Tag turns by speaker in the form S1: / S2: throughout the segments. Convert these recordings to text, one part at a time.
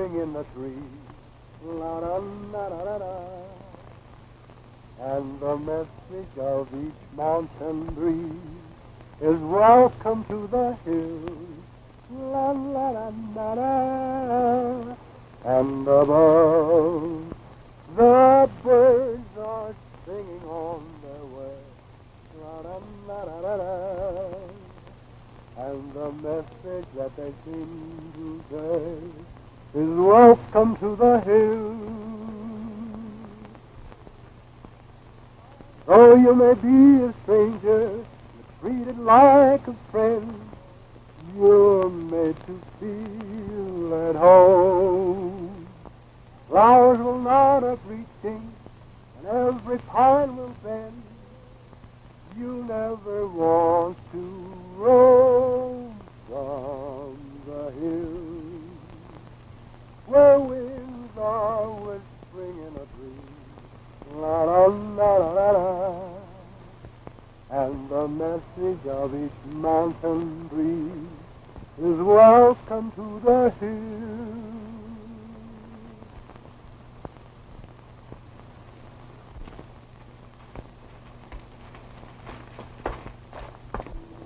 S1: whispering in the trees. La da da da da da. And the message of each mountain breeze is welcome to the hills. La la la la la. And above, the birds are singing on their way. La da da da da da. And the message that they seem to say is welcome to the hills. Though you may be a stranger, you're treated like a friend. You're made to feel at home. Flowers will nod a greeting, and every pine will bend. You never want to roam from the hills, where winds are whispering in a breeze. La la la la la la. And the message of each mountain breeze is welcome to the hills.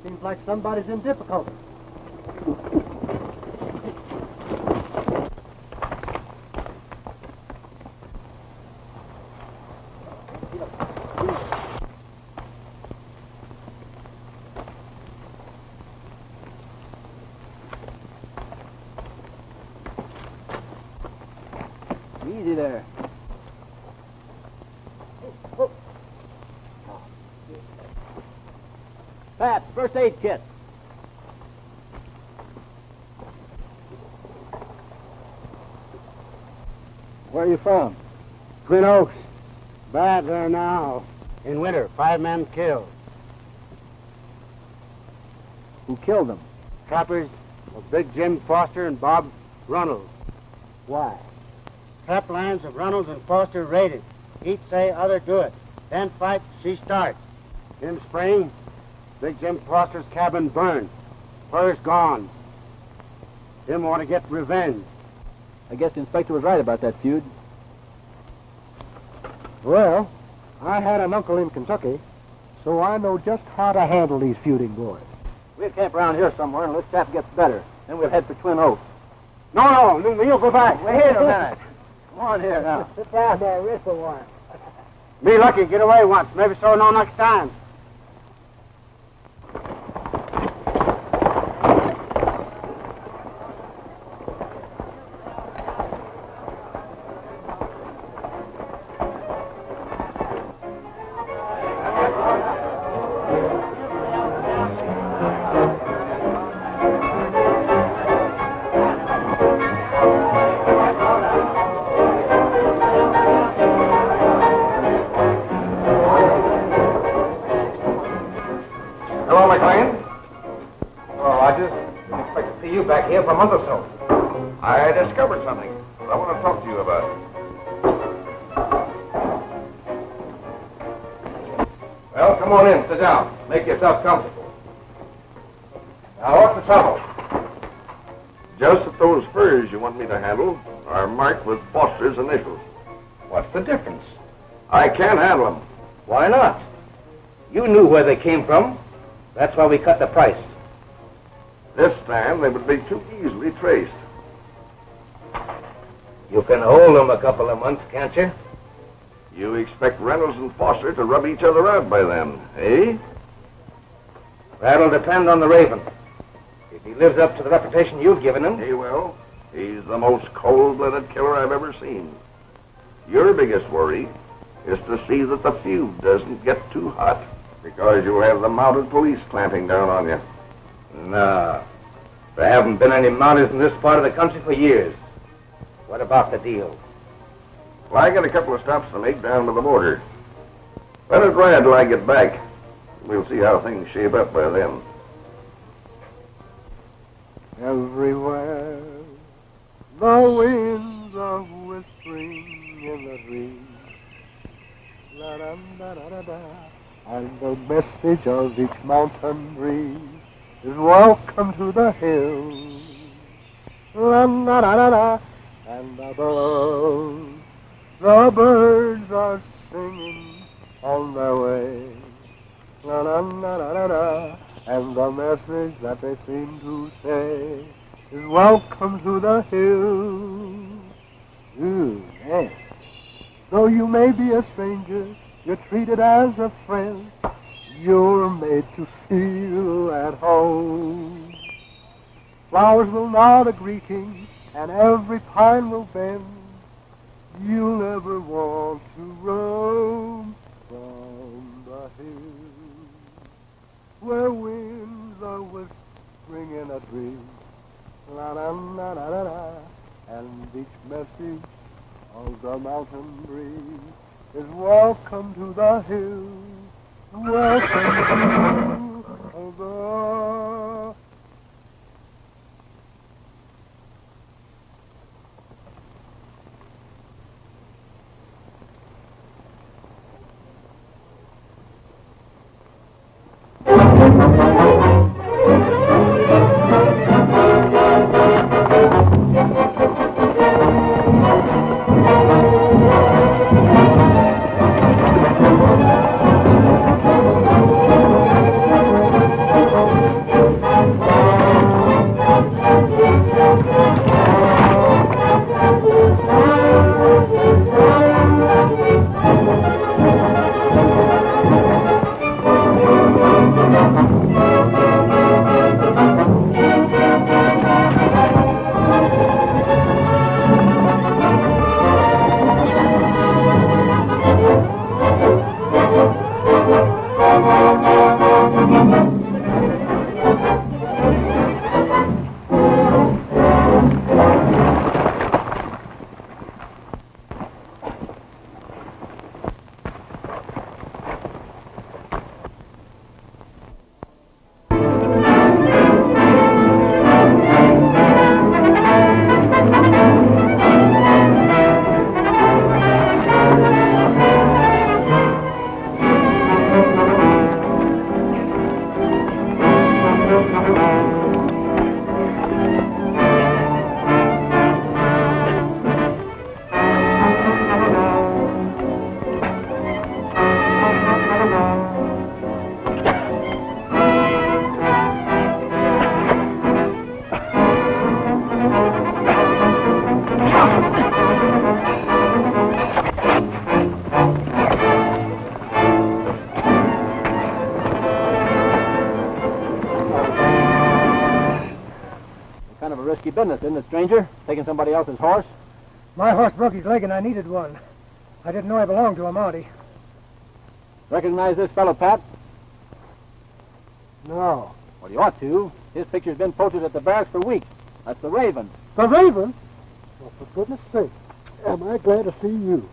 S1: Seems like somebody's in difficulty. Easy there. Pat, first aid kit.
S2: Where are you from?
S3: Twin Oaks. Bad there now. In winter, 5 men killed.
S2: Who killed them?
S3: Trappers of Big Jim Foster and Bob Runnels.
S2: Why?
S3: Trap lines of Runnels and Foster raided. Each say other do it. Then fight, she starts. In spring, Big Jim Foster's cabin burned. Fur's gone. Him want to get revenge.
S2: I guess the inspector was right about that feud.
S4: Well, I had an uncle in Kentucky, so I know just how to handle these feuding boys.
S2: We'll camp around here somewhere and this chap gets better. Then we'll head for Twin Oaks.
S3: No, you'll go back.
S2: Wait a minute. Come on here now.
S4: Sit down there, wrist for one.
S3: Be lucky, get away once. Maybe so no next time.
S5: Hello, McClain. Oh, I just didn't expect to see you back here for a month or so. I discovered something I want to talk to you about. Well, come on in, sit down. Make yourself comfortable. Now, what's the trouble?
S6: Just that those furs you want me to handle are marked with Foster's initials.
S5: What's the difference?
S6: I can't handle them.
S5: Why not? You knew where they came from. That's why we cut the price.
S6: This time they would be too easily traced.
S5: You can hold them a couple of months, can't you?
S6: You expect Reynolds and Foster to rub each other out by then, eh?
S5: That'll depend on the Raven. If he lives up to the reputation you've given him...
S6: He will. He's the most cold-blooded killer I've ever seen. Your biggest worry is to see that the feud doesn't get too hot, because you'll have the mounted police clamping down on you.
S5: No. There haven't been any Mounties in this part of the country for years. What about the deal?
S6: Well, I got a couple of stops to make down to the border. Let it ride till I get back. We'll see how things shape up by then.
S1: Everywhere the winds are whispering in the trees. La da da da da da. And the message of each mountain breeze is welcome to the hills. La da da da da. above. The birds are singing on their way. La la la la la la. And the message that they seem to say is welcome to the hills. Ooh, yes. Though you may be a stranger, you're treated as a friend. You're made to feel at home. Flowers will nod a greeting, and every pine will bend. You'll never want to roam from the hills, where winds are whispering in a breeze. La la la la la la, and each message of the mountain breeze is welcome to the hills. Welcome to the...
S2: Risky business, isn't it, stranger? Taking somebody else's horse?
S4: My horse broke his leg and I needed one. I didn't know I belonged to a Mountie.
S2: Recognize this fellow, Pat?
S4: No.
S2: Well, you ought to. His picture's been posted at the barracks for weeks. That's the Raven.
S4: The Raven? Well, for goodness sake, am I glad to see you.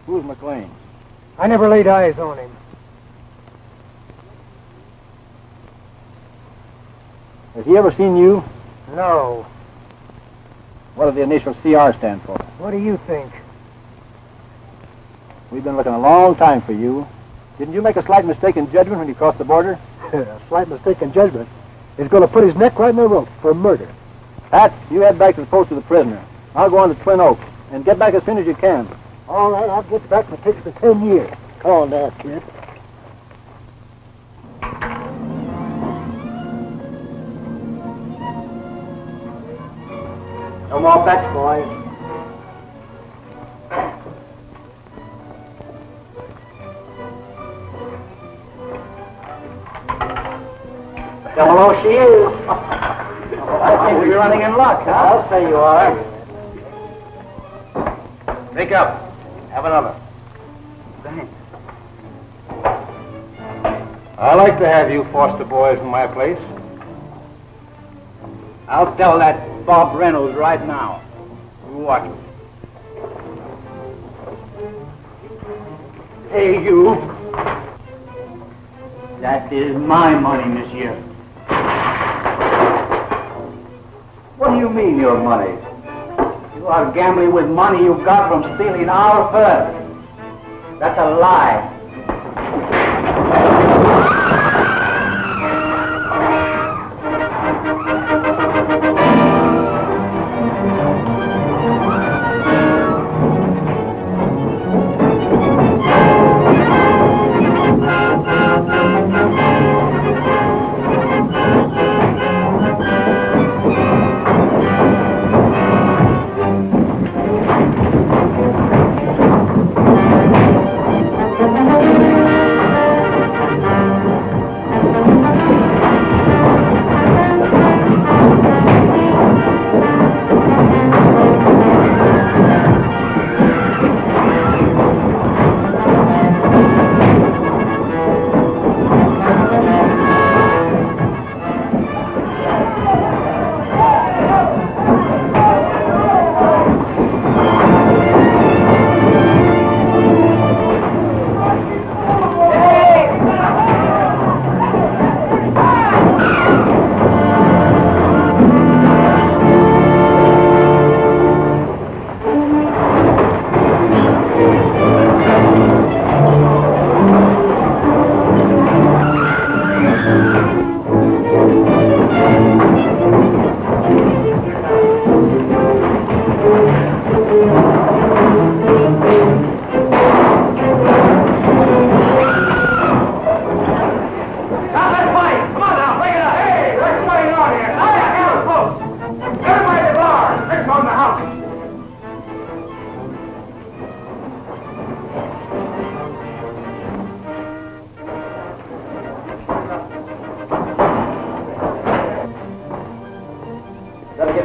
S2: Who's McClain?
S4: I never laid eyes on him.
S2: Has he ever seen you?
S4: No.
S2: What does the initial CR stand for?
S4: What do you think?
S2: We've been looking a long time for you. Didn't you make a slight mistake in judgment when you crossed the border?
S4: A slight mistake in judgment is going to put his neck right in the rope for murder.
S2: Pat, you head back to the post of the prisoner. I'll go on to Twin Oaks and get back as soon as you can.
S4: All right, I'll get back and it takes for 10 years. Come on now, kid.
S2: No more bets, boys. Hello, she is. I think we're running in luck, huh? I'll say you are.
S5: Make up. Have another.
S2: Thanks.
S5: I like to have you foster boys in my place.
S2: I'll tell that Bob Reynolds right now. You watch him. Hey, you. That is my money, monsieur. you mean, your money? You are gambling with money you got from stealing our fur. That's a lie.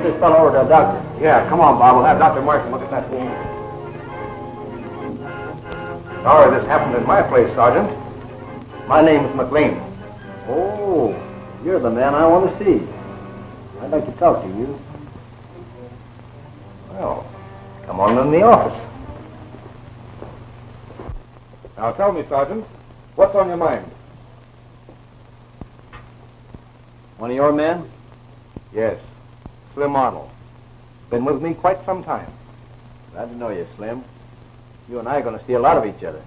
S7: this fellow over to a doctor.
S5: Yeah, come on, Bob. We'll have Dr. Martin look at that wound. Sorry this happened in my place, Sergeant. My name's McClain.
S7: Oh, you're the man I want to see. I'd like to talk to you.
S5: Well, come on in the office. Now tell me, Sergeant, what's on your mind?
S7: One of your men?
S5: Yes, Slim Arnold. Been with me quite some time.
S7: Glad to know you, Slim. You and I are going to see a lot of each other.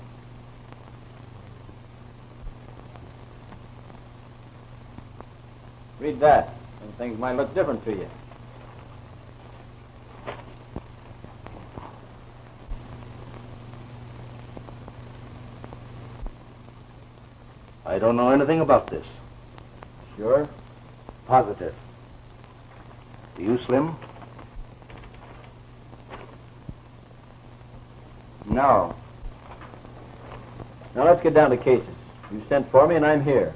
S7: Read that, and things might look different to you.
S5: I don't know anything about this.
S7: Sure?
S5: Positive. Do you, Slim?
S7: No. Now let's get down to cases. You sent for me and I'm here.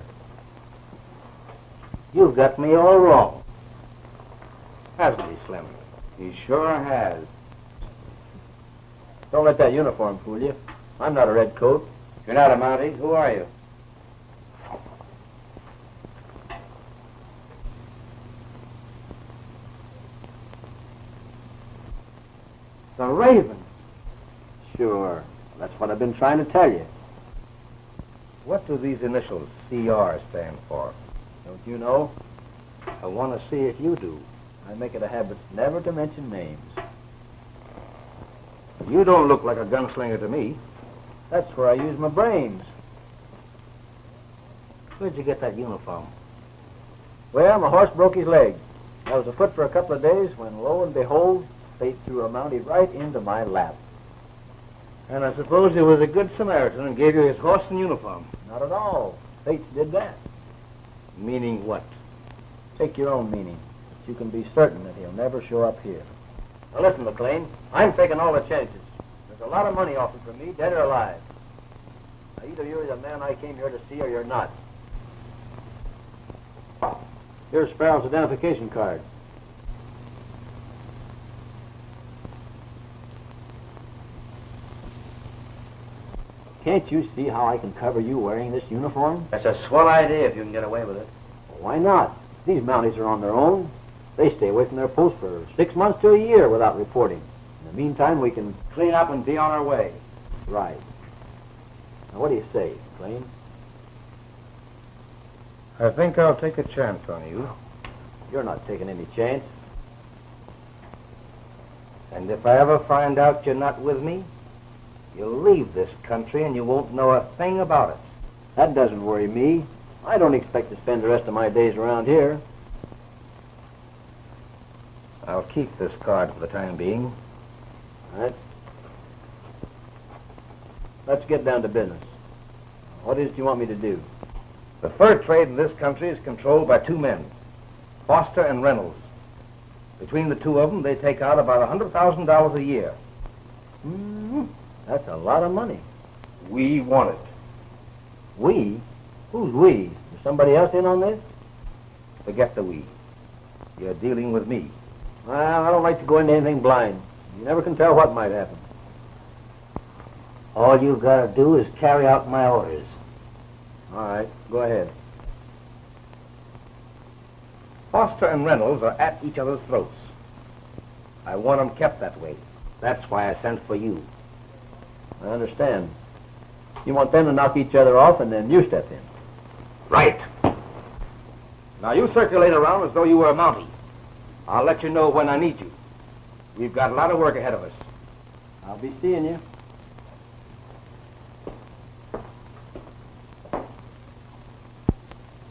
S5: You've got me all wrong. Hasn't he, Slim?
S7: He sure has. Don't let that uniform fool you. I'm not a red coat.
S5: You're not a Mountie. Who are you?
S7: The Raven. Sure. That's what I've been trying to tell you.
S5: What do these initials CR stand for?
S7: Don't you know?
S5: I want to see if you do.
S7: I make it a habit never to mention names.
S5: You don't look like a gunslinger to me.
S7: That's where I use my brains.
S5: Where'd you get that uniform?
S7: Well, my horse broke his leg. I was afoot for a couple of days when, lo and behold, fate threw a Mountie right into my lap.
S5: And I suppose he was a good Samaritan and gave you his horse and uniform.
S7: Not at all. Fate did that.
S5: Meaning what?
S7: Take your own meaning. But you can be certain that he'll never show up here.
S5: Now listen, McClain. I'm taking all the chances. There's a lot of money offered for me, dead or alive.
S7: Now, either you're the man I came here to see or you're not. Here's Farrell's identification card. Can't you see how I can cover you wearing this uniform?
S5: That's a swell idea if you can get away with it.
S7: Well, why not? These Mounties are on their own. They stay away from their post for 6 months to a year without reporting. In the meantime, we can
S5: Clean up and be on our way.
S7: Right. Now, what do you say, McClain?
S5: I think I'll take a chance on you.
S7: You're not taking any chance.
S5: And if I ever find out you're not with me, you'll leave this country and you won't know a thing about it.
S7: That doesn't worry me. I don't expect to spend the rest of my days around here.
S5: I'll keep this card for the time being.
S7: All right. Let's get down to business. What is it you want me to do?
S5: The fur trade in this country is controlled by two men, Foster and Reynolds. Between the two of them, they take out about $100,000 a year.
S7: That's a lot of money.
S5: We want it.
S7: We? Who's we? Is somebody else in on this?
S5: Forget the we. You're dealing with me.
S7: Well, I don't like to go into anything blind. You never can tell what might happen.
S2: All you've got to do is carry out my orders.
S7: All right, go ahead.
S5: Foster and Reynolds are at each other's throats. I want them kept that way.
S2: That's why I sent for you.
S7: I understand. You want them to knock each other off and then you step in.
S5: Right. Now you circulate around as though you were a Mountie. I'll let you know when I need you. We've got a lot of work ahead of us.
S7: I'll be seeing you.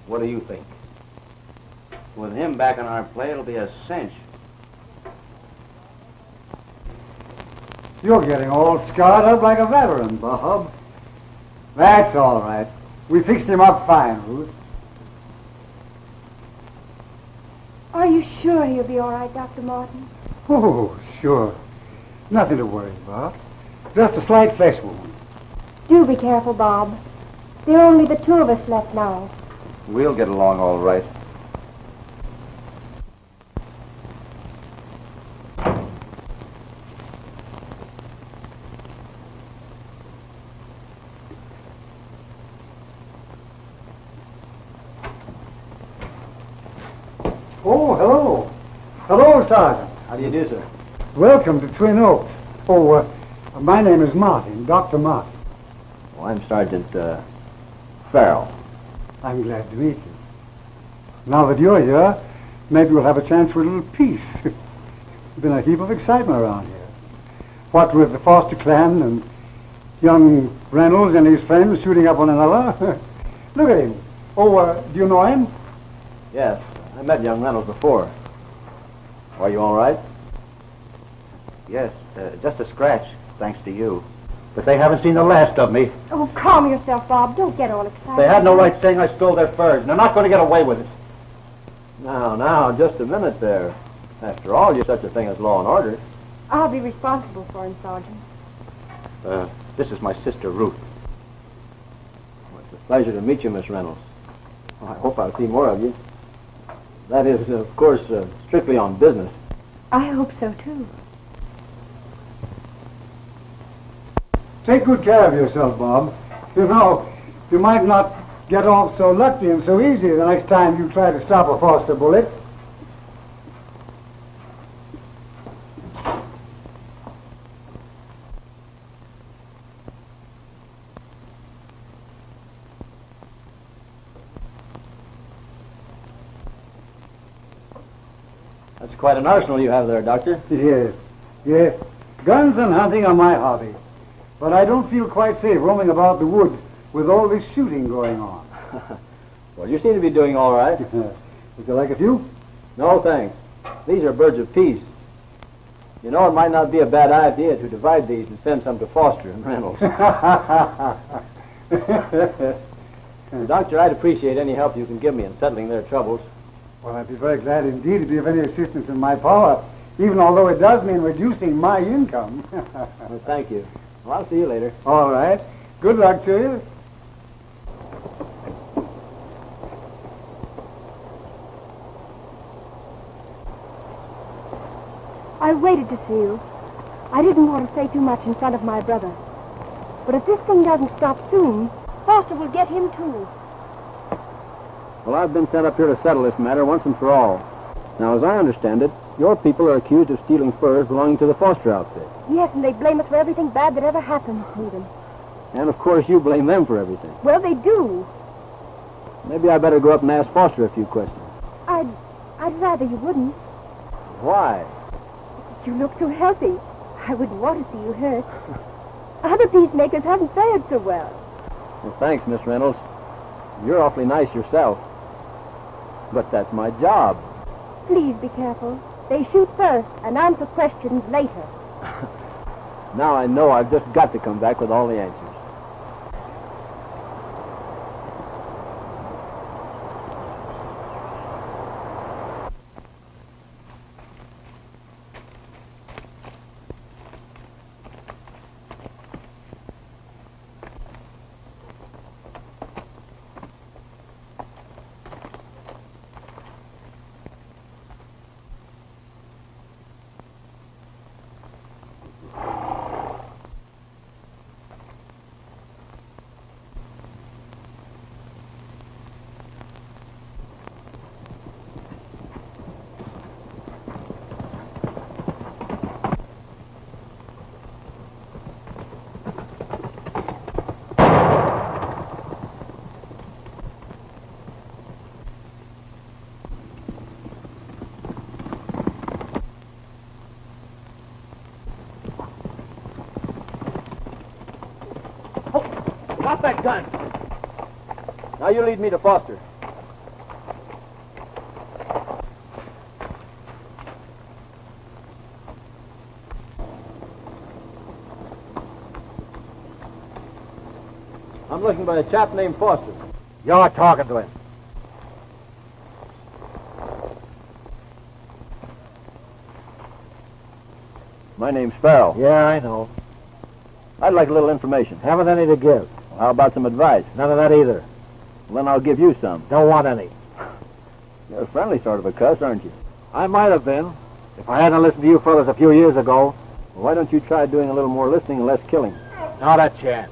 S5: What do you think?
S3: With him back in our play, it'll be a cinch.
S1: You're getting all scarred up like a veteran, Bob. That's all right. We fixed him up fine, Ruth.
S8: Are you sure he'll be all right, Dr. Martin?
S1: Oh, sure. Nothing to worry about. Just a slight flesh wound.
S8: Do be careful, Bob. There are only the two of us left now.
S5: We'll get along all right.
S1: Oh, hello. Hello, Sergeant.
S7: How do you do, sir?
S1: Welcome to Twin Oaks. Oh, my name is Martin, Dr. Martin.
S7: Oh, I'm Sergeant Farrell.
S1: I'm glad to meet you. Now that you're here, maybe we'll have a chance for a little peace. There's been a heap of excitement around here. What with the Foster clan and young Reynolds and his friends shooting up one another. Look at him. Oh, do you know him?
S7: Yes, I met young Reynolds before. Are you all right?
S2: Yes, just a scratch, thanks to you. But they haven't seen the last of me.
S8: Oh, calm yourself, Bob. Don't get all excited.
S2: They had no right saying I stole their furs, and they're not going to get away with it.
S7: Now, just a minute there. After all, you're such a thing as law and order.
S8: I'll be responsible for him, Sergeant.
S2: This is my sister, Ruth.
S7: Well, it's a pleasure to meet you, Miss Reynolds. Well, I hope I'll see more of you. That is, of course, strictly on business.
S8: I hope so, too.
S1: Take good care of yourself, Bob. You know, you might not get off so lucky and so easy the next time you try to stop a Foster bullet.
S7: That's quite an arsenal you have there, Doctor.
S1: Yes. Guns and hunting are my hobby. But I don't feel quite safe roaming about the woods with all this shooting going on.
S7: Well, you seem to be doing all right.
S1: Would you like a few?
S7: No, thanks. These are birds of peace. You know, it might not be a bad idea to divide these and send some to Foster and Reynolds. Doctor, I'd appreciate any help you can give me in settling their troubles.
S1: Well, I'd be very glad indeed to be of any assistance in my power, even although it does mean reducing my income.
S7: Well, thank you. Well, I'll see you later.
S1: All right. Good luck to you.
S8: I waited to see you. I didn't want to say too much in front of my brother. But if this thing doesn't stop soon, Foster will get him, too.
S7: Well, I've been sent up here to settle this matter once and for all. Now, as I understand it, your people are accused of stealing furs belonging to the Foster outfit.
S8: Yes, and they blame us for everything bad that ever happened to them.
S7: And, of course, you blame them for everything.
S8: Well, they do.
S7: Maybe I better go up and ask Foster a few questions.
S8: I'd rather you wouldn't.
S7: Why?
S8: You look so healthy. I wouldn't want to see you hurt. Other peacemakers haven't fared so well.
S7: Well, thanks, Miss Reynolds. You're awfully nice yourself. But that's my job.
S8: Please be careful. They shoot first and answer questions later.
S7: Now I know I've just got to come back with all the answers.
S2: Drop that gun.
S7: Now you lead me to Foster. I'm looking for a chap named Foster.
S3: You're talking to him.
S7: My name's Farrell.
S3: Yeah, I know.
S7: I'd like a little information.
S3: Haven't any to give.
S7: How about some advice?
S3: None of that either.
S7: Well, then I'll give you some.
S3: Don't want any.
S7: You're a friendly sort of a cuss, aren't you?
S3: I might have been, if I hadn't listened to you fellas a few years ago.
S7: Well, why don't you try doing a little more listening and less killing?
S3: Not a chance.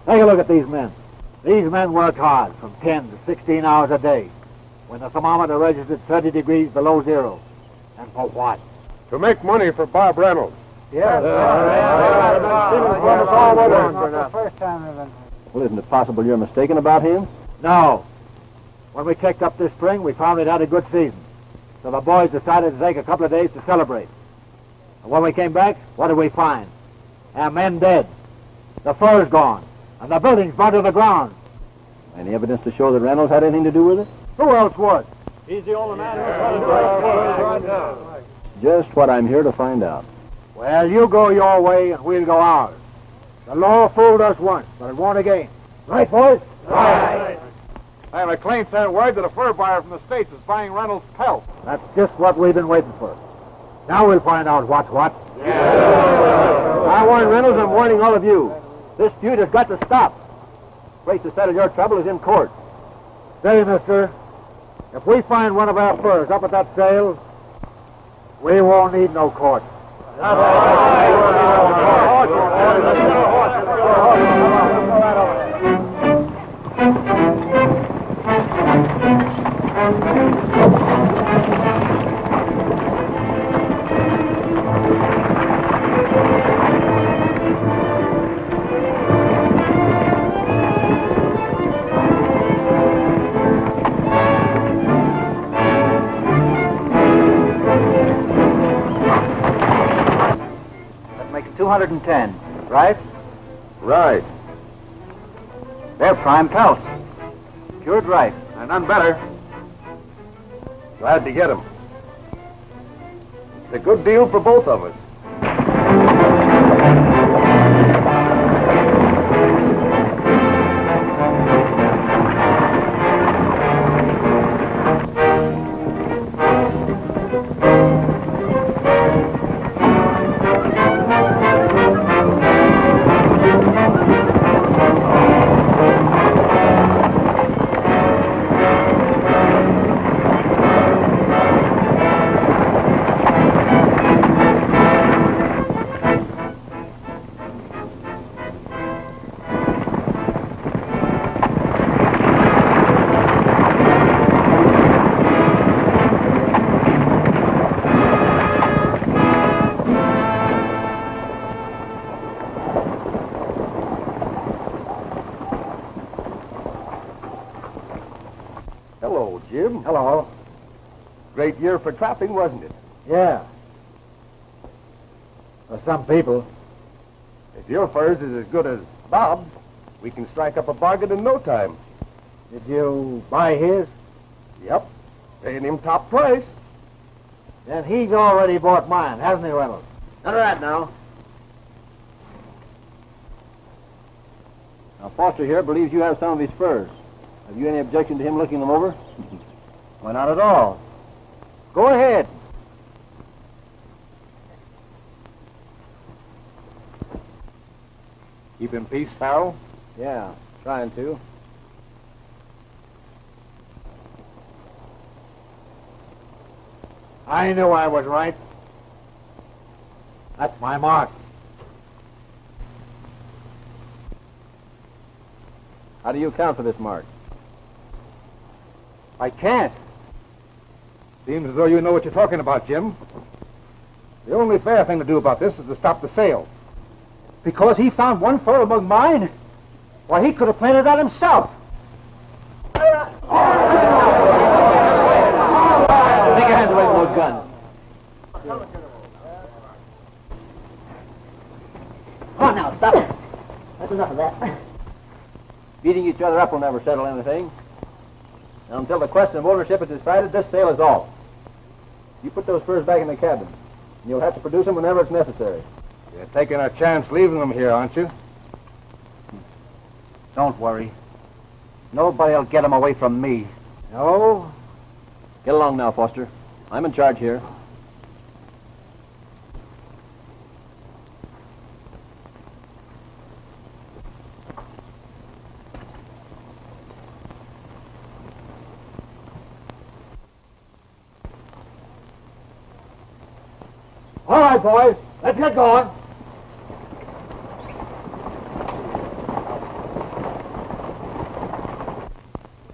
S3: Take a look at these men. These men work hard, from 10 to 16 hours a day, when the thermometer registered 30 degrees below zero. And for what?
S4: To make money for Bob Reynolds.
S3: Yes.
S7: Well, isn't it possible you're mistaken about him?
S3: No. When we checked up this spring, we found it had a good season. So the boys decided to take a couple of days to celebrate. And when we came back, what did we find? Our men dead. The fur's gone. And the building's burned to the ground.
S7: Any evidence to show that Reynolds had anything to do with it?
S3: Who else would?
S2: He's the only man
S7: Just what I'm here to find out.
S3: Well, you go your way and we'll go ours. The law fooled us once, but it won't again. Right, boys?
S2: Right.
S5: Hey, McClain sent word that a fur buyer from the States is buying Reynolds' pelt.
S3: That's just what we've been waiting for. Now we'll find out what's what.
S7: I warn Reynolds, I'm warning all of you. This feud has got to stop. The place to settle your trouble is in court.
S3: Say, mister, if we find one of our furs up at that sale, we won't need no court.
S2: That makes 210, right?
S6: Right.
S2: They're prime pelts. Cured right.
S5: And none better.
S6: Glad to get him. It's a good deal for both of us. Hello, Jim.
S3: Hello.
S6: Great year for trapping, wasn't it?
S2: Yeah. For some people.
S5: If your furs is as good as Bob's, we can strike up a bargain in no time.
S2: Did you buy his?
S5: Yep. Paying him top price.
S2: Then he's already bought mine, hasn't he, Reynolds?
S7: None of that now. Now, Foster here believes you have some of his furs. Have you any objection to him looking them over?
S2: Why, not at all. Go ahead.
S5: Keep in peace, Farrell?
S7: Yeah, trying to.
S2: I knew I was right. That's my mark.
S7: How do you account for this mark?
S2: I can't.
S5: Seems as though you know what you're talking about, Jim. The only fair thing to do about this is to stop the sale.
S2: Because he found one fur among mine? Why, he could have planted that himself.
S7: Take your hands away from those guns.
S9: Come on now, stop it. That's enough of that.
S7: Beating each other up will never settle anything. Now, until the question of ownership is decided, this sale is off. You put those furs back in the cabin, and you'll have to produce them whenever it's necessary.
S5: You're taking a chance leaving them here, aren't you?
S2: Don't worry. Nobody'll get him away from me.
S7: No? Get along now, Foster. I'm in charge here.
S2: All right, boys. Let's get going.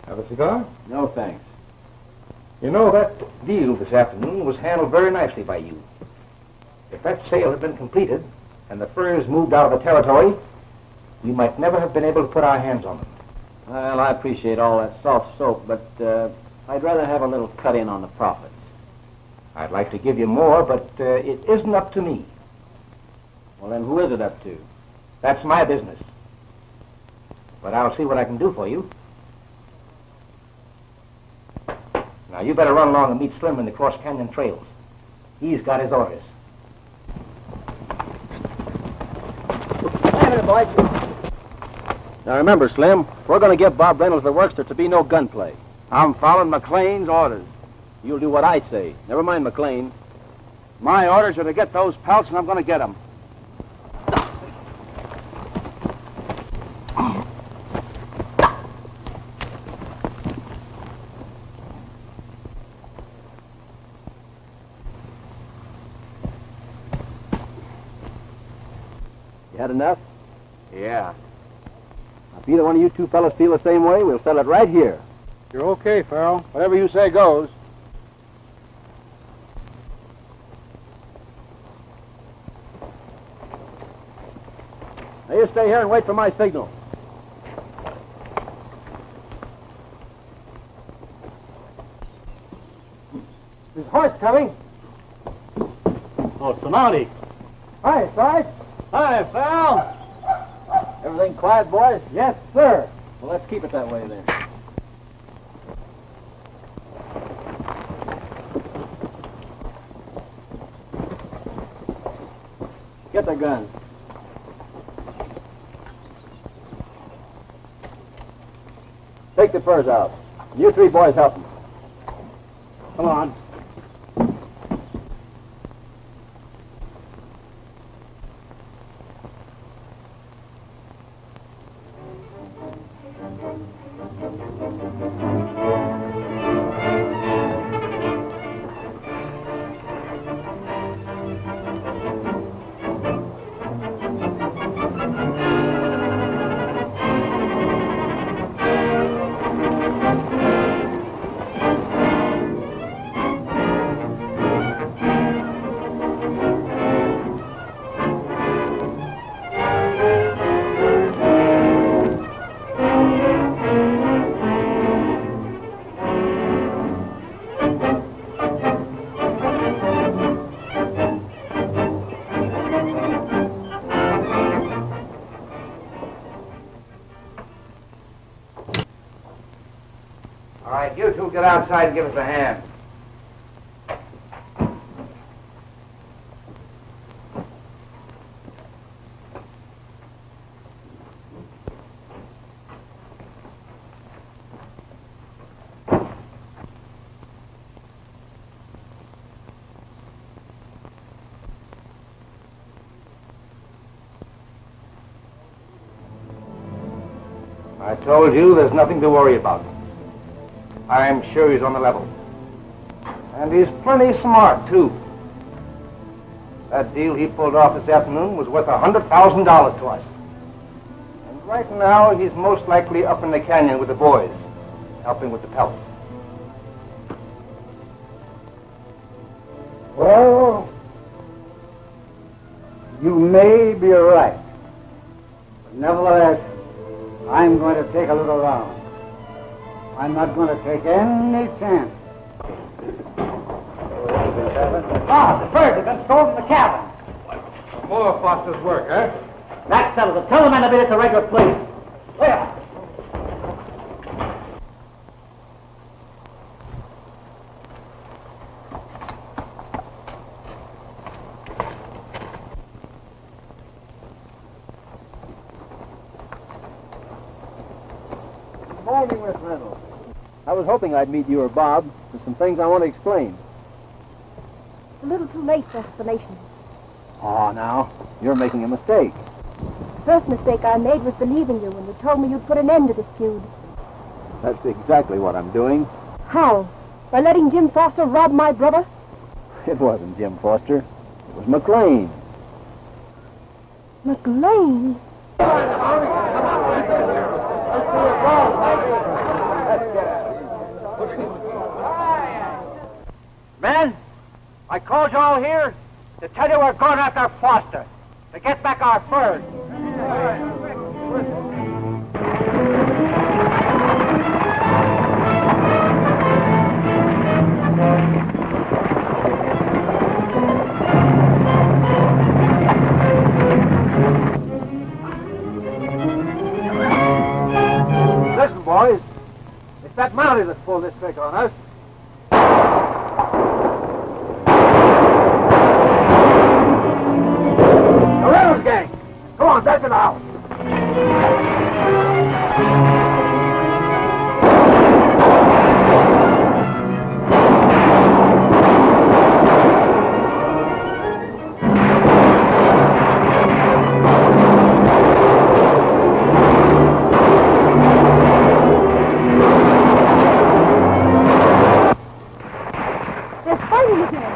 S5: Have a cigar?
S7: No, thanks.
S5: You know, that deal this afternoon was handled very nicely by you. If that sale had been completed and the furs moved out of the territory, we might never have been able to put our hands on them.
S7: Well, I appreciate all that soft soap, but I'd rather have a little cut in on the profits.
S5: I'd like to give you more, but it isn't up to me.
S7: Well, then who is it up to?
S5: That's my business. But I'll see what I can do for you. Now, you better run along and meet Slim in the Cross Canyon trails. He's got his orders.
S7: Wait a minute, boys. Now, remember, Slim, if we're going to give Bob Reynolds the works, there to be no gunplay.
S3: I'm following McClain's orders.
S7: You'll do what I say. Never mind McClain.
S3: My orders are to get those pelts, and I'm going to get them.
S7: You had enough?
S3: Yeah.
S7: Now, if either one of you two fellas feel the same way, we'll settle it right here.
S3: You're okay, Farrell. Whatever you say goes.
S7: Now, you stay here and wait for my signal.
S2: There's a horse coming.
S7: Oh, it's the Mountie.
S2: Hi, Sarge.
S7: Hi, Farrell. Everything quiet, boys?
S2: Yes, sir.
S7: Well, let's keep it that way, then. Get the gun. Take the furs out. You three boys help them.
S3: Come on.
S5: You two get outside and give us a hand. I told you there's nothing to worry about. I'm sure he's on the level. And he's plenty smart, too. That deal he pulled off this afternoon was worth $100,000 to us. And right now, he's most likely up in the canyon with the boys, helping with the pelts.
S2: Well, you may be right. But nevertheless, I'm going to take a little round. I'm not going to take any chance.
S9: Ah, the bird has been stolen from the cabin.
S5: More Foster's work, huh?
S9: That settles it. Tell the men to beat it to regular police. Where?
S7: Morning, Miss Reynolds. I was hoping I'd meet you or Bob. There's some things I want to explain.
S8: It's a little too late for explanation.
S7: Oh, now, you're making a mistake.
S8: The first mistake I made was believing you when you told me you'd put an end to this feud.
S7: That's exactly what I'm doing.
S8: How? By letting Jim Foster rob my brother?
S7: It wasn't Jim Foster. It was McClain.
S8: McClain?
S2: Men, I called you all here to tell you we're going after Foster to get back our furs.
S7: Listen, boys. It's that Mountie that's pulled this trick on us. The Reynolds gang! Come on, back to the house!
S8: They're fighting again.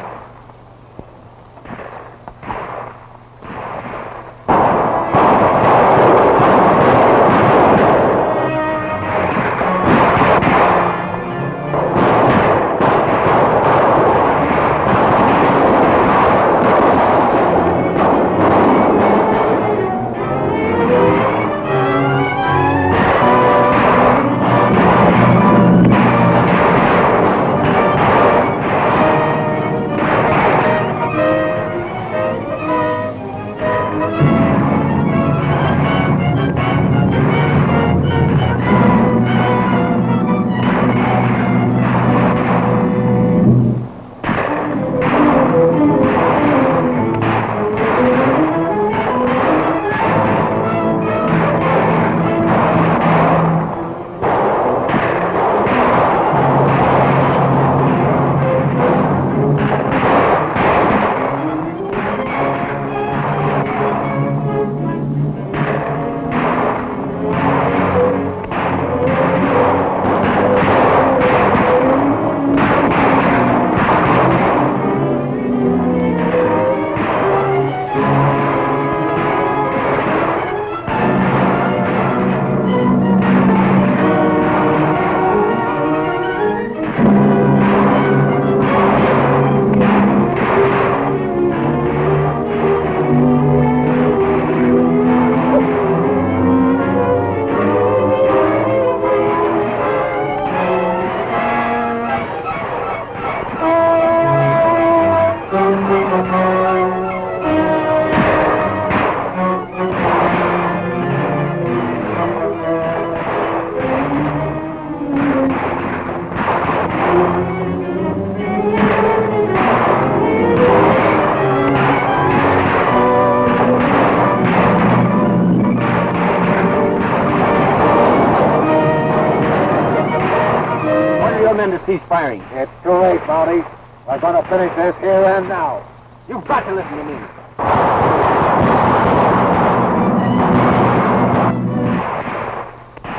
S7: cease firing.
S2: It's too late, Mountie. We're going to finish this here and now.
S7: You've got to listen to me.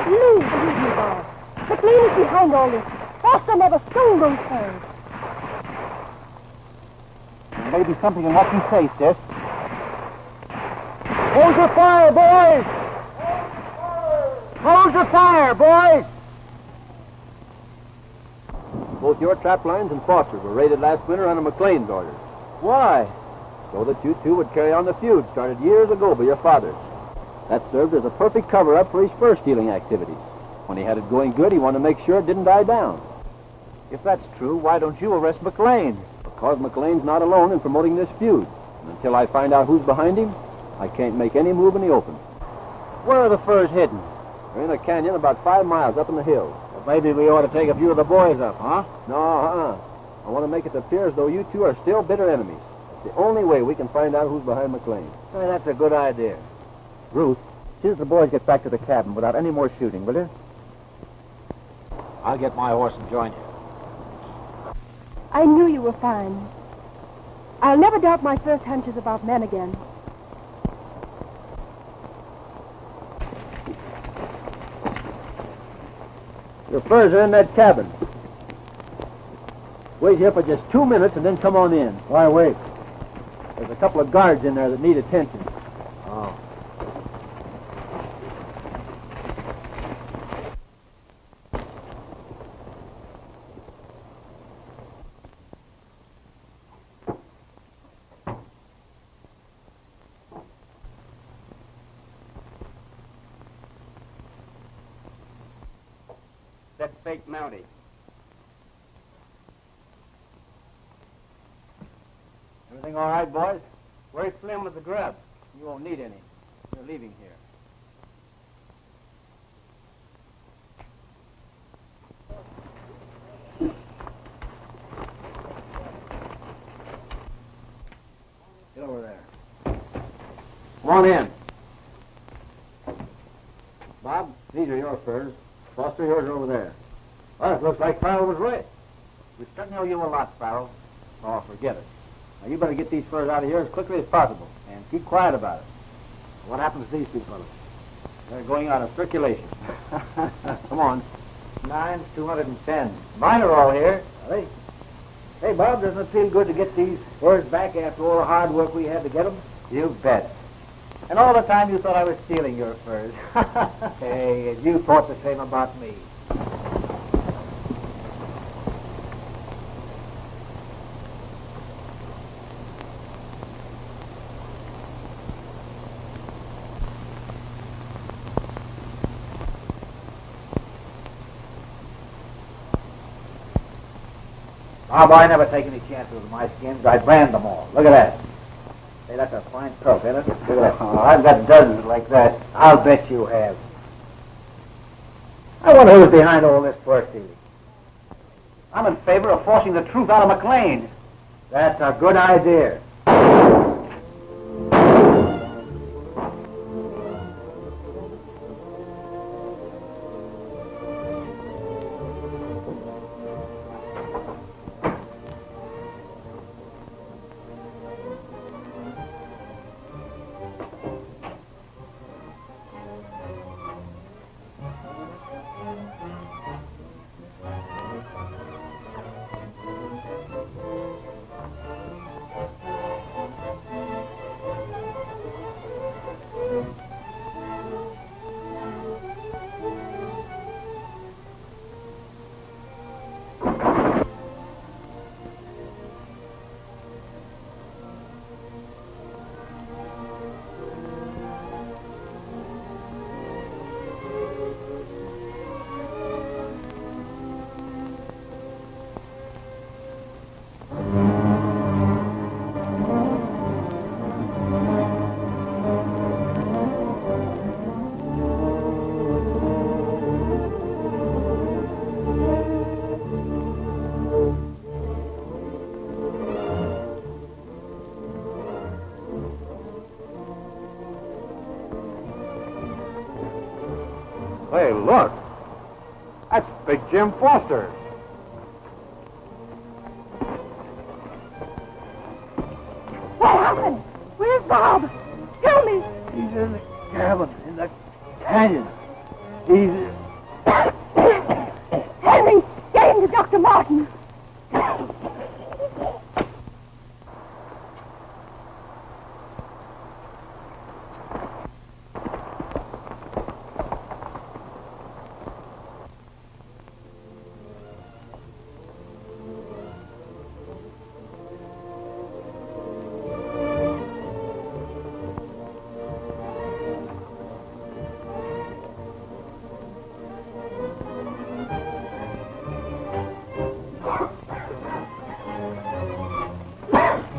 S8: Please believe me, Bob. McClain is behind all this. Foster never stole those furs.
S7: There may be something in what you say, sis.
S2: Hold your fire, boys! Hold your fire, boys!
S7: Both your trap lines and Foster's were raided last winter under McClain's orders.
S2: Why?
S7: So that you two would carry on the feud started years ago by your father. That served as a perfect cover-up for his fur stealing activities. When he had it going good, he wanted to make sure it didn't die down.
S2: If that's true, why don't you arrest McClain?
S7: Because McClain's not alone in promoting this feud. And until I find out who's behind him, I can't make any move in the open.
S2: Where are the furs hidden?
S7: They're in a canyon about 5 miles up in the hills.
S2: Well, maybe we ought to take a few of the boys up, huh?
S7: No, I want to make it appear as though you two are still bitter enemies. It's the only way we can find out who's behind McClain.
S2: Well, that's a good idea.
S7: Ruth, see that the boys get back to the cabin without any more shooting, will you?
S2: I'll get my horse and join you.
S8: I knew you were fine. I'll never doubt my first hunches about men again.
S7: Your furs are in that cabin. Wait here for just 2 minutes and then come on in.
S2: Why wait?
S7: There's a couple of guards in there that need attention.
S2: Oh.
S3: That fake Mountie.
S2: Everything all right, boys?
S3: Where's Slim with the grub?
S2: You won't need any. You're leaving here. Get over there. Come on in. Bob, these are your furs. Foster, yours are over there. Well, it looks like Farrell was right. We certainly owe you a lot, Farrell. Oh, forget it. Now, you better get these furs out of here as quickly as possible, and keep quiet about it. What happens to these two fellows? They're going out of circulation. Come on. 9's 210. Mine are all here. Are they? Hey, Bob, doesn't it feel good to get these furs back after all the hard work we had to get them? You bet. And all the time you thought I was stealing your furs. Hey, and you thought the same about me. Oh, boy, I never take any chances with my skins. I brand them all. Look at that. Hey, that's a fine coat, isn't it? Look at that. Oh, I've got dozens like that. I'll bet you have. I wonder who's behind all this fur stealing. I'm in favor of forcing the truth out of McClain. That's a good idea.
S3: Hey, look. That's Big Jim Foster.
S8: Bob? Tell me.
S2: He's in the cabin, in the canyon. He's...
S8: Henry, get him to Dr. Martin.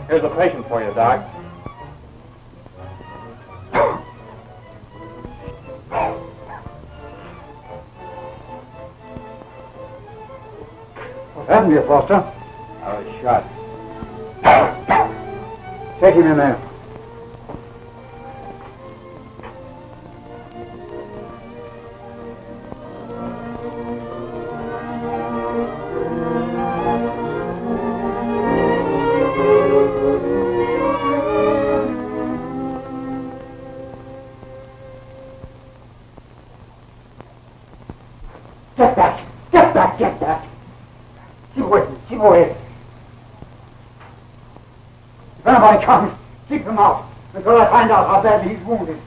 S5: Here's a patient for you, Doc.
S3: What happened to you, Foster?
S5: I was shot.
S3: Take him in there.
S4: Get back! Get back! Get back! Keep away from me! Keep away! If anybody comes, keep them out until I find out how badly he's wounded.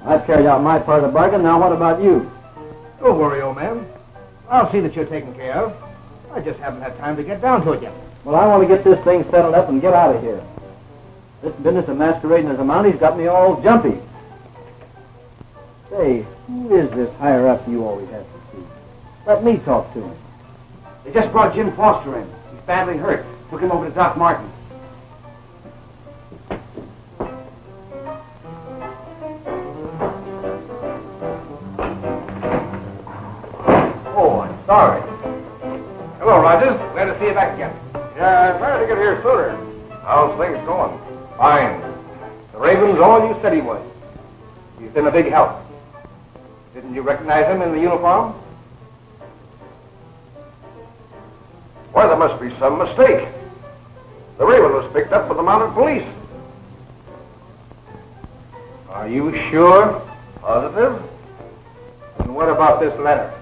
S2: I've carried out my part of the bargain. Now what about you?
S5: Don't worry, old man. I'll see that you're taken care of. I just haven't had time to get down to it yet.
S2: Well, I want to get this thing settled up and get out of here. This business of masquerading as a Mountie's got me all jumpy. Say, who is this higher up you always have to see? Let me talk to him.
S3: They just brought Jim Foster in. He's badly hurt. Took him over to Doc Martin.
S5: Oh, I'm sorry. Hello, Rogers. Glad to see you back again.
S6: Yeah, I tried to get here sooner. How's things going?
S5: Fine. The Raven's all you said he was. He's been a big help. Didn't you recognize him in the uniform?
S6: Why, there must be some mistake. The Raven was picked up with the mounted police.
S5: Are you sure?
S6: Positive?
S5: And what about this letter?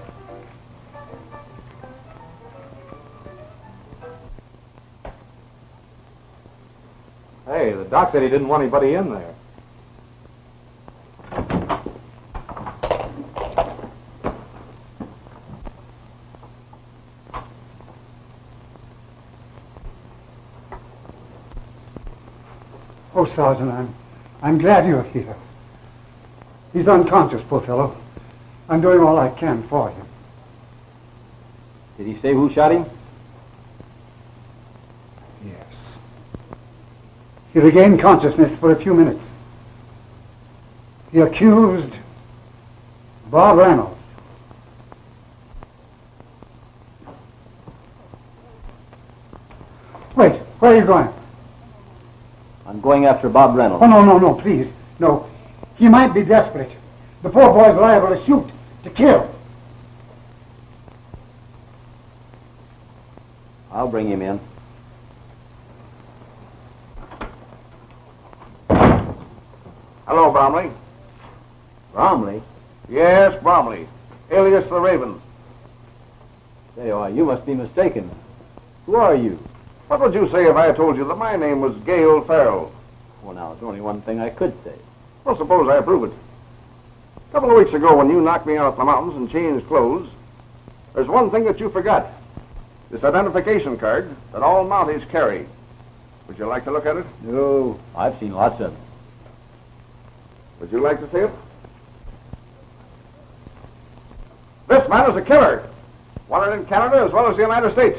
S5: Hey, the doc said he didn't want anybody in there.
S4: Oh, Sergeant, I'm glad you're here. He's unconscious, poor fellow. I'm doing all I can for him.
S2: Did he say who shot him?
S4: Yes. He regained consciousness for a few minutes. He accused Bob Reynolds. Wait, where are you going?
S2: I'm going after Bob Reynolds.
S4: Oh, no, please. No. He might be desperate. The poor boy's liable to shoot, to kill.
S2: I'll bring him in.
S6: Hello, Bromley.
S2: Bromley?
S6: Yes, Bromley, alias the Raven.
S2: Say, you must be mistaken. Who are you?
S6: What would you say if I told you that my name was Gale Farrell?
S2: Well, now, there's only one thing I could say.
S6: Well, suppose I prove it. A couple of weeks ago, when you knocked me out in the mountains and changed clothes, there's one thing that you forgot. This identification card that all Mounties carry. Would you like to look at it?
S2: No, I've seen lots of them.
S6: Would you like to see it? This man is a killer. Wanted in Canada as well as the United States.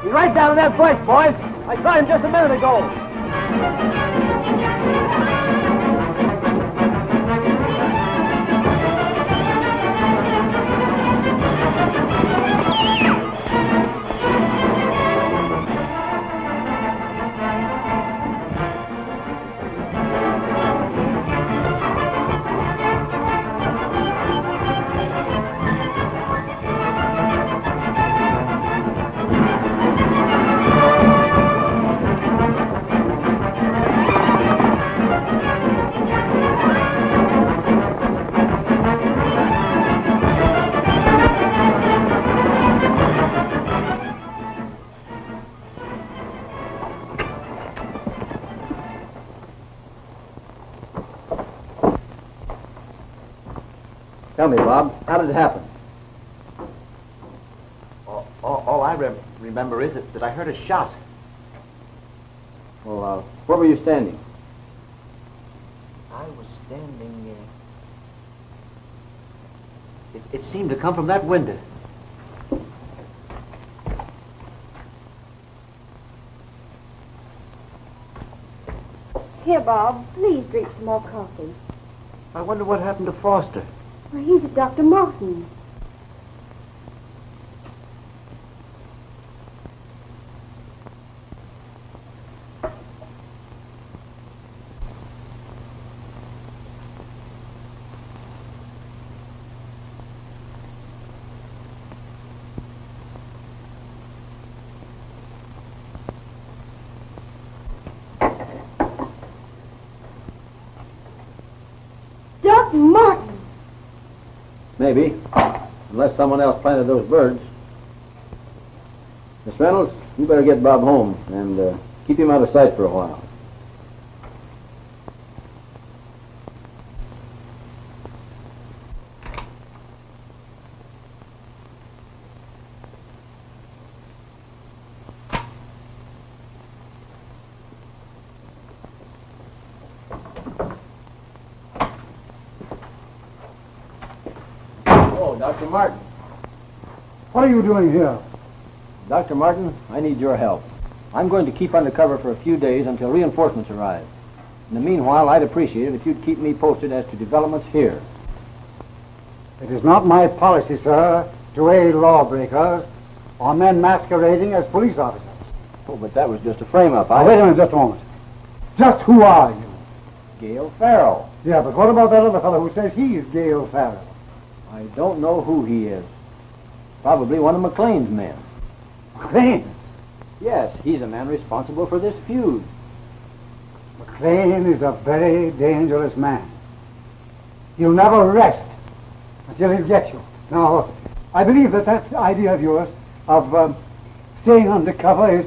S7: Right down in that bush, boys. I saw him just a minute ago. Tell me, Bob, how did it happen?
S2: All I remember is that I heard a shot.
S7: Well, where were you standing?
S2: I was standing... It seemed to come from that window.
S8: Here, Bob, please drink some more coffee.
S2: I wonder what happened to Foster.
S8: Well, he's at Dr. Martin's. Dr. Martin!
S7: Maybe, unless someone else planted those birds. Miss Reynolds, you better get Bob home and keep him out of sight for a while. Dr. Martin.
S4: What are you doing here?
S7: Dr. Martin, I need your help. I'm going to keep undercover for a few days until reinforcements arrive. In the meanwhile, I'd appreciate it if you'd keep me posted as to developments here.
S4: It is not my policy, sir, to aid lawbreakers or men masquerading as police officers.
S7: Oh, but that was just a frame-up.
S4: Now, wait a minute, just a moment. Just who are you?
S7: Gale Farrell.
S4: Yeah, but what about that other fellow who says he's Gale Farrell?
S7: I don't know who he is. Probably one of McClain's men.
S4: McClain?
S7: Yes, he's the man responsible for this feud.
S4: McClain is a very dangerous man. He'll never rest until he gets you. Now, I believe that idea of yours of staying undercover is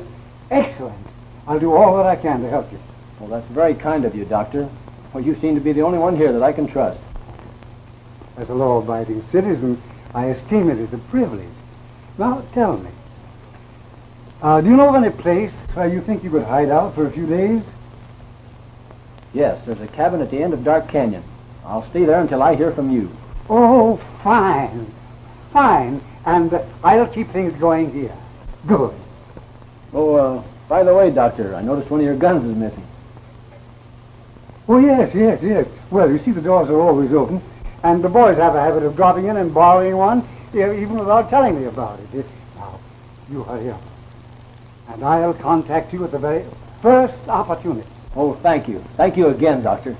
S4: excellent. I'll do all that I can to help you.
S7: Well, that's very kind of you, Doctor. Well, you seem to be the only one here that I can trust.
S4: As a law-abiding citizen, I esteem it as a privilege. Now, tell me, do you know of any place where you think you could hide out for a few days?
S7: Yes, there's a cabin at the end of Dark Canyon. I'll stay there until I hear from you.
S4: Oh, fine. Fine. And I'll keep things going here. Good.
S7: Oh, by the way, Doctor, I noticed one of your guns is missing.
S4: Oh, yes. Well, you see, the doors are always open, and the boys have a habit of dropping in and borrowing one, even without telling me about it. Now, You hurry up. And I'll contact you at the very first opportunity.
S7: Oh, thank you. Thank you again, Doctor.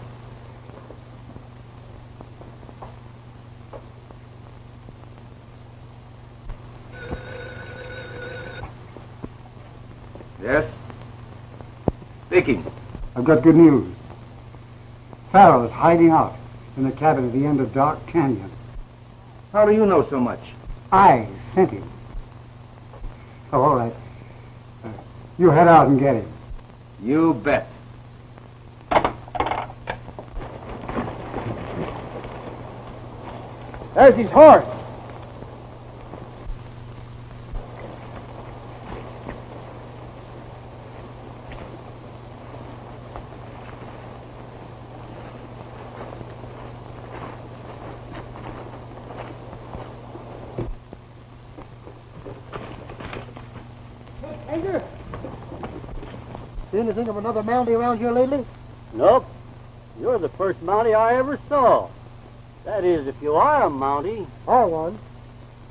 S5: Yes? Speaking.
S4: I've got good news. Farrell is hiding out in the cabin at the end of Dark Canyon.
S5: How do you know so much?
S4: I sent him. Oh, all right. You head out and get him.
S5: You bet.
S3: There's his horse.
S1: See anything of another Mountie around here lately?
S2: Nope. You're the first Mountie I ever saw. That is, if you are a Mountie.
S1: Are one.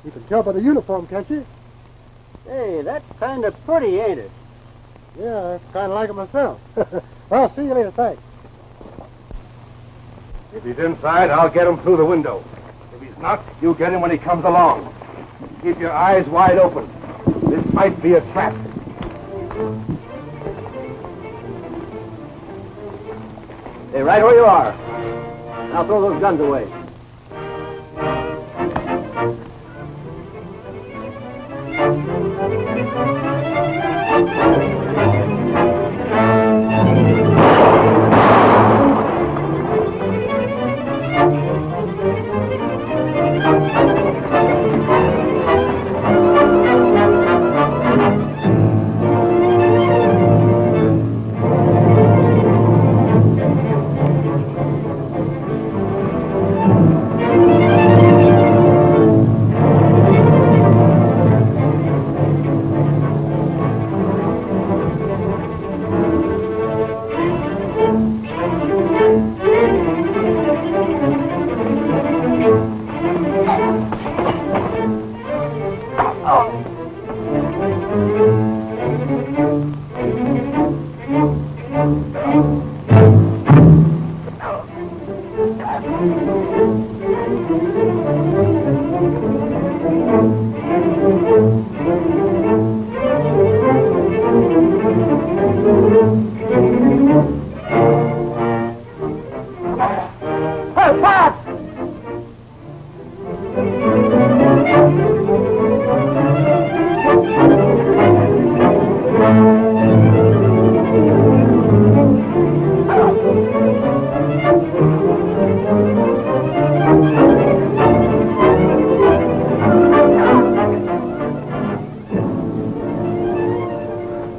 S1: You can tell by the uniform, can't you?
S2: Hey, that's kind of pretty, ain't it?
S1: Yeah, I kind of like it myself. Well, see you later, thanks.
S5: If he's inside, I'll get him through the window. If he's not, you get him when he comes along. Keep your eyes wide open. This might be a trap.
S7: Stay right where you are. Now throw those guns away.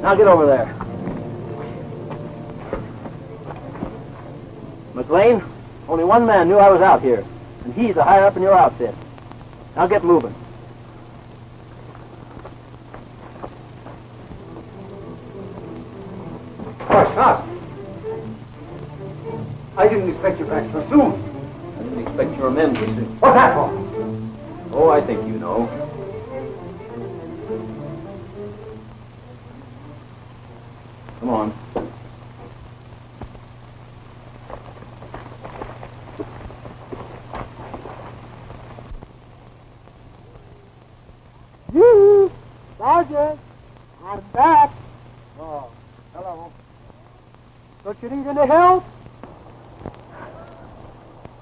S7: Now get over there. McClain, only one man knew I was out here, and he's the higher up in your outfit. Now get moving.
S4: Oh, stop. I didn't expect you back so soon.
S7: I didn't expect your men to see.
S4: What's that for?
S7: Oh, I think you know. Come on.
S1: You, Sergeant, I'm back. Oh, hello. Don't you need any help?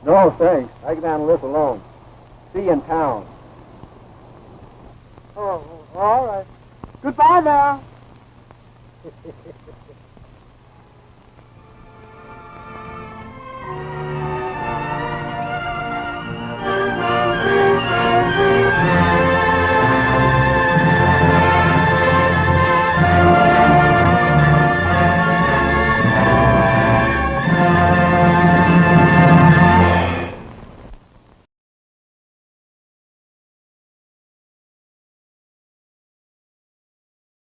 S7: No, thanks. I can handle this alone. See you in town.
S1: Oh, all right. Goodbye now.